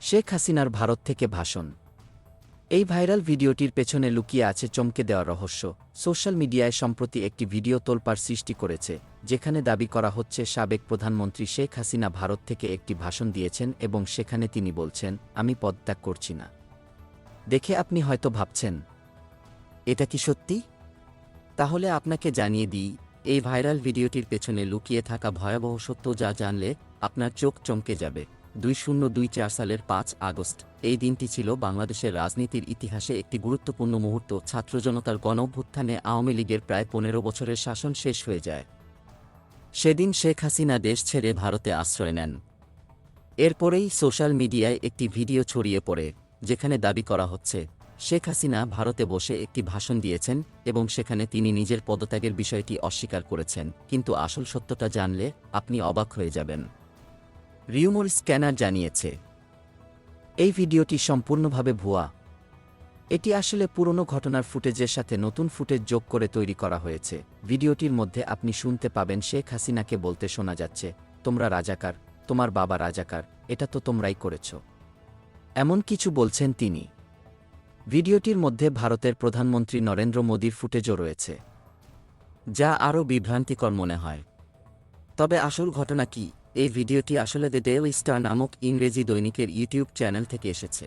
শেখ হাসিনার ভারত থেকে ভাষণ। এই ভাইরাল ভিডিওটির পেছনে লুকিয়ে আছে চমকে দেওয়া রহস্য। সোশ্যাল মিডিয়ায় সম্প্রতি একটি ভিডিও তোলপাড় সৃষ্টি করেছে, যেখানে দাবি করা হচ্ছে সাবেক প্রধানমন্ত্রী শেখ হাসিনা ভারত থেকে একটি ভাষণ দিয়েছেন এবং সেখানে তিনি বলছেন, আমি পদত্যাগ করছি না। দেখে আপনি হয়তো ভাবছেন, এটা কি সত্যি? তাহলে আপনাকে জানিয়ে দিই, এই ভাইরাল ভিডিওটির পেছনে লুকিয়ে থাকা ভয়াবহ সত্য যা জানলে আপনার চোখ চমকে যাবে। 2024 সালের 5 আগস্ট এই দিনটি ছিল বাংলাদেশের রাজনীতির ইতিহাসে একটি গুরুত্বপূর্ণ মুহূর্ত। ছাত্র জনতার গণঅভ্যুত্থানে আওয়ামী লীগের প্রায় 15 বছরের শাসন শেষ হয়ে যায়। সেদিন শেখ হাসিনা দেশ ছেড়ে ভারতে আশ্রয় নেন। এরপরেই সোশ্যাল মিডিয়ায় একটি ভিডিও ছড়িয়ে পড়ে, যেখানে দাবি করা হচ্ছে শেখ হাসিনা ভারতে বসে একটি ভাষণ দিয়েছেন এবং সেখানে তিনি নিজের পদত্যাগের বিষয়টি অস্বীকার করেছেন। কিন্তু আসল সত্যটা জানলে আপনি অবাক হয়ে যাবেন। রিউমোর স্ক্যানার জানিয়েছে, এই ভিডিওটি সম্পূর্ণভাবে ভুয়া। এটি আসলে পুরনো ঘটনার ফুটেজের সাথে নতুন ফুটেজ যোগ করে তৈরি করা হয়েছে। ভিডিওটির মধ্যে আপনি শুনতে পাবেন শেখ হাসিনাকে বলতে শোনা যাচ্ছে, তোমরা রাজাকার, তোমার বাবা রাজাকার, এটা তো তোমরাই করেছ। এমন কিছু বলছেন তিনি। ভিডিওটির মধ্যে ভারতের প্রধানমন্ত্রী নরেন্দ্র মোদীর ফুটেজও রয়েছে, যা আরও বিভ্রান্তিকর মনে হয়। তবে আসল ঘটনা কি? এই ভিডিওটি আসলে দ্য ডেইলি স্টার নামক ইংরেজি দৈনিকের ইউটিউব চ্যানেল থেকে এসেছে।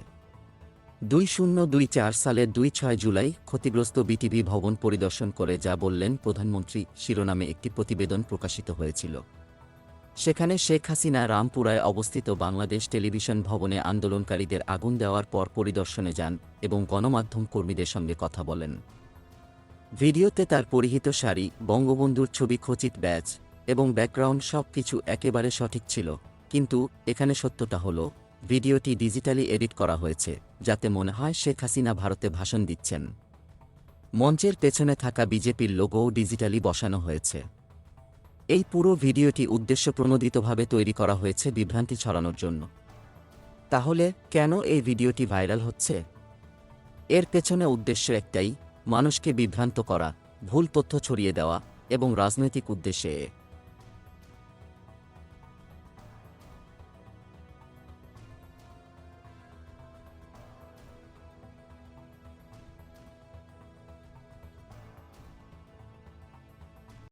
2024 সালের 26 জুলাই ক্ষতিগ্রস্ত বিটিভি ভবন পরিদর্শন করে যা বললেন প্রধানমন্ত্রী শিরোনামে একটি প্রতিবেদন প্রকাশিত হয়েছিল। সেখানে শেখ হাসিনা রামপুরায় অবস্থিত বাংলাদেশ টেলিভিশন ভবনে আন্দোলনকারীদের আগুন দেওয়ার পর পরিদর্শনে যান এবং গণমাধ্যম কর্মীদের সঙ্গে কথা বলেন। ভিডিওতে তার পরিহিত শাড়ি, বঙ্গবন্ধুর ছবি খচিত ব্যাজ এবং ব্যাকগ্রাউন্ড সব কিছু একেবারে সঠিক ছিল। কিন্তু এখানে সত্যটা হলো, ভিডিওটি ডিজিটালি এডিট করা হয়েছে, যাতে মনে হয় শেখ হাসিনা ভারতে ভাষণ দিচ্ছেন। মঞ্চের পেছনে থাকা বিজেপির লোগোও ডিজিটালি বসানো হয়েছে। এই পুরো ভিডিওটি উদ্দেশ্যপ্রণোদিতভাবে তৈরি করা হয়েছে বিভ্রান্তি ছড়ানোর জন্য। তাহলে কেন এই ভিডিওটি ভাইরাল হচ্ছে? এর পেছনে উদ্দেশ্য একটাই, মানুষকে বিভ্রান্ত করা, ভুল তথ্য ছড়িয়ে দেওয়া এবং রাজনৈতিক উদ্দেশ্যে